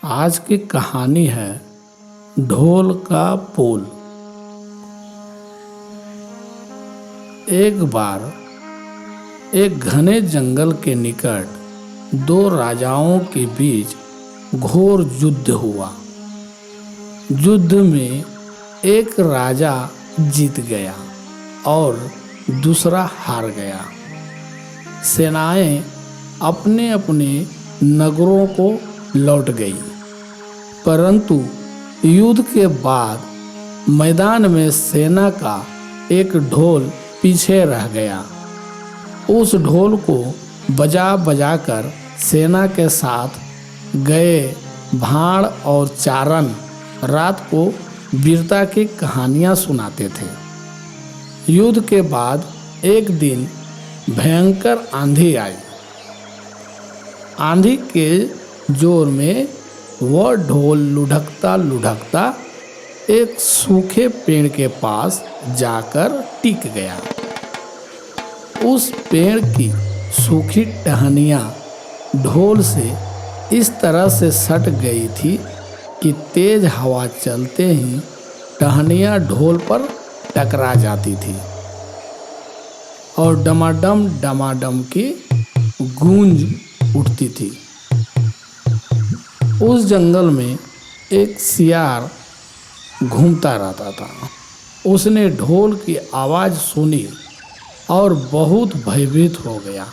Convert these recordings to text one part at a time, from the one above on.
आज की कहानी है ढोल का पुल। एक बार एक घने जंगल के निकट दो राजाओं के बीच घोर युद्ध हुआ। युद्ध में एक राजा जीत गया और दूसरा हार गया। सेनाएं अपने अपने नगरों को लौट गई, परंतु युद्ध के बाद मैदान में सेना का एक ढोल पीछे रह गया। उस ढोल को बजा बजा कर सेना के साथ गए भाड़ और चारण रात को वीरता की कहानियां सुनाते थे। युद्ध के बाद एक दिन भयंकर आंधी आई। आंधी के जोर में वह ढोल लुढ़कता लुढ़कता एक सूखे पेड़ के पास जाकर टिक गया। उस पेड़ की सूखी टहनियाँ ढोल से इस तरह से सट गई थी कि तेज हवा चलते ही टहनियाँ ढोल पर टकरा जाती थी और डमाडम की गूंज उठती थी। उस जंगल में एक सियार घूमता रहता था। उसने ढोल की आवाज़ सुनी और बहुत भयभीत हो गया।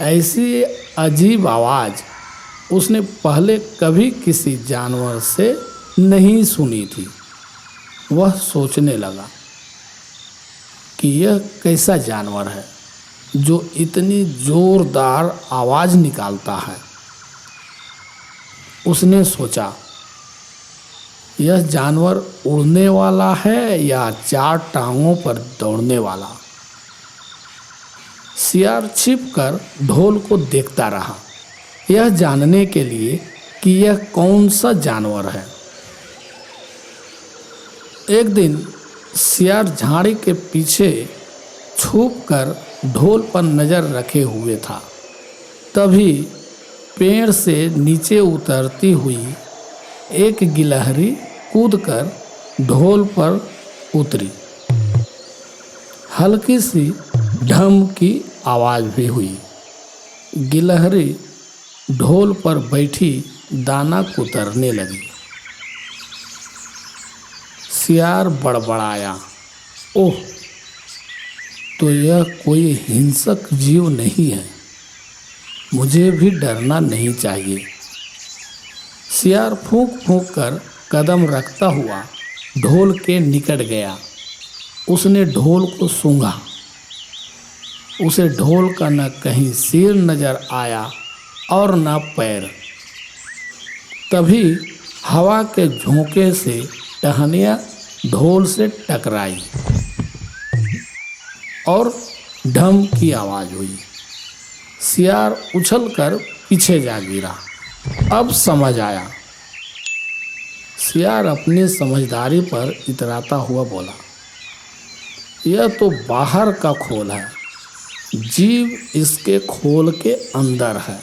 ऐसी अजीब आवाज़ उसने पहले कभी किसी जानवर से नहीं सुनी थी। वह सोचने लगा कि यह कैसा जानवर है जो इतनी जोरदार आवाज़ निकालता है। उसने सोचा, यह जानवर उड़ने वाला है या चार टांगों पर दौड़ने वाला। सियार छिपकर ढोल को देखता रहा, यह जानने के लिए कि यह कौन सा जानवर है। एक दिन सियार झाड़ी के पीछे छुपकर ढोल पर नज़र रखे हुए था। तभी पेड़ से नीचे उतरती हुई एक गिलहरी कूदकर ढोल पर उतरी। हल्की सी ढम की आवाज़ भी हुई। गिलहरी ढोल पर बैठी दाना कुतरने लगी। सियार बड़बड़ाया, ओह, तो यह कोई हिंसक जीव नहीं है, मुझे भी डरना नहीं चाहिए। सियार फूंक फूंक कर कदम रखता हुआ ढोल के निकट गया। उसने ढोल को सूंघा। उसे ढोल का न कहीं सिर नजर आया और न पैर। तभी हवा के झोंके से टहनियाँ ढोल से टकराई और ढम की आवाज़ हुई। सियार उछलकर पीछे जा गिरा। अब समझ आया। सियार अपनी समझदारी पर इतराता हुआ बोला, यह तो बाहर का खोल है, जीव इसके खोल के अंदर है।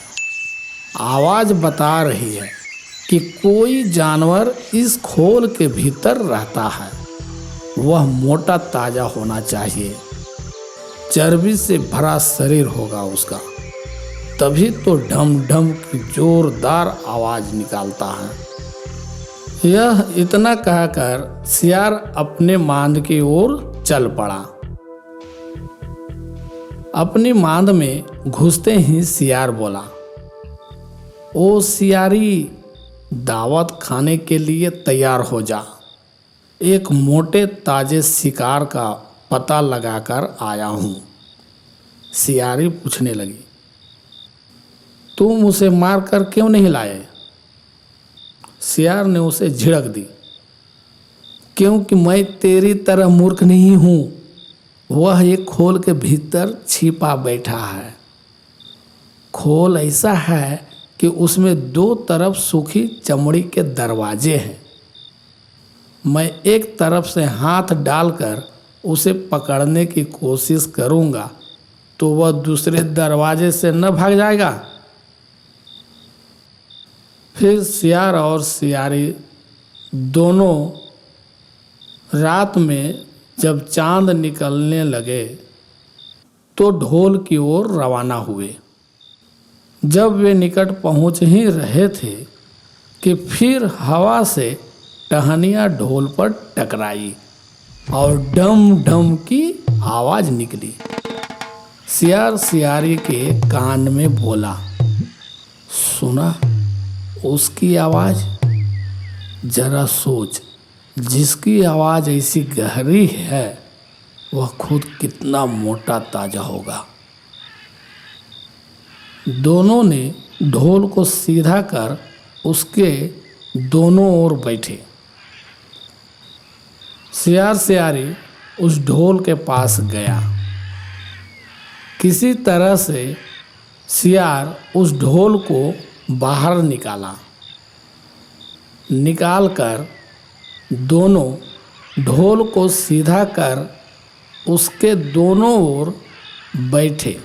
आवाज़ बता रही है कि कोई जानवर इस खोल के भीतर रहता है। वह मोटा ताजा होना चाहिए, चर्बी से भरा शरीर होगा उसका, तभी तो ढम ढम की जोरदार आवाज़ निकालता है। यह इतना कहकर सियार अपने मांद की ओर चल पड़ा। अपनी मांद में घुसते ही सियार बोला, ओ सियारी, दावत खाने के लिए तैयार हो जा। एक मोटे ताजे शिकार का पता लगाकर आया हूँ। सियारी पूछने लगी, तुम उसे मार कर क्यों नहीं लाए? सियार ने उसे झिड़क दी, क्योंकि मैं तेरी तरह मूर्ख नहीं हूँ। वह एक खोल के भीतर छिपा बैठा है। खोल ऐसा है कि उसमें दो तरफ सूखी चमड़ी के दरवाजे हैं। मैं एक तरफ से हाथ डालकर उसे पकड़ने की कोशिश करूँगा तो वह दूसरे दरवाजे से न भाग जाएगा। फिर सियार और सियारी दोनों रात में जब चांद निकलने लगे तो ढोल की ओर रवाना हुए। जब वे निकट पहुंच ही रहे थे कि फिर हवा से टहनियाँ ढोल पर टकराई और डम डम की आवाज़ निकली। सियार सियारी के कान में बोला, सुना उसकी आवाज़? जरा सोच, जिसकी आवाज़ ऐसी गहरी है वह खुद कितना मोटा ताजा होगा। दोनों ने ढोल को सीधा कर उसके दोनों ओर बैठे। सियार सियारी उस ढोल के पास गया। किसी तरह से सियार उस ढोल को बाहर निकालकर दोनों ढोल को सीधा कर उसके दोनों ओर बैठे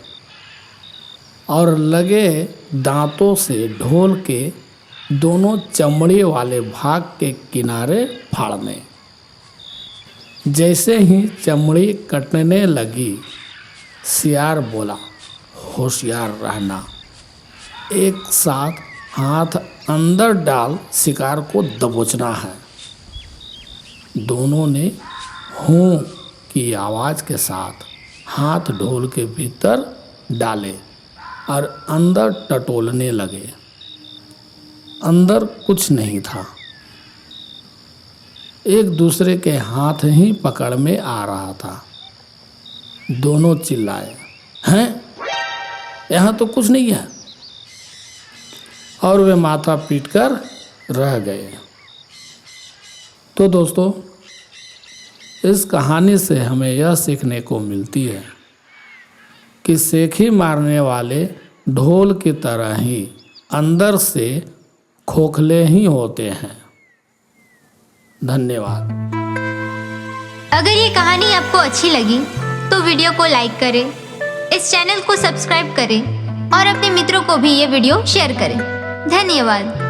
और लगे दांतों से ढोल के दोनों चमड़े वाले भाग के किनारे फाड़ने। जैसे ही चमड़ी कटने लगी, सियार बोला, होशियार रहना, एक साथ हाथ अंदर डाल शिकार को दबोचना है। दोनों ने हूँ की आवाज़ के साथ हाथ ढोल के भीतर डाले और अंदर टटोलने लगे। अंदर कुछ नहीं था, एक दूसरे के हाथ ही पकड़ में आ रहा था। दोनों चिल्लाए, हैं? यहाँ तो कुछ नहीं है, और वे माथा पीटकर रह गए। तो दोस्तों, इस कहानी से हमें यह सीखने को मिलती है कि सेखी मारने वाले ढोल की तरह ही अंदर से खोखले ही होते हैं। धन्यवाद। अगर ये कहानी आपको अच्छी लगी तो वीडियो को लाइक करें, इस चैनल को सब्सक्राइब करें और अपने मित्रों को भी ये वीडियो शेयर करें। धन्यवाद।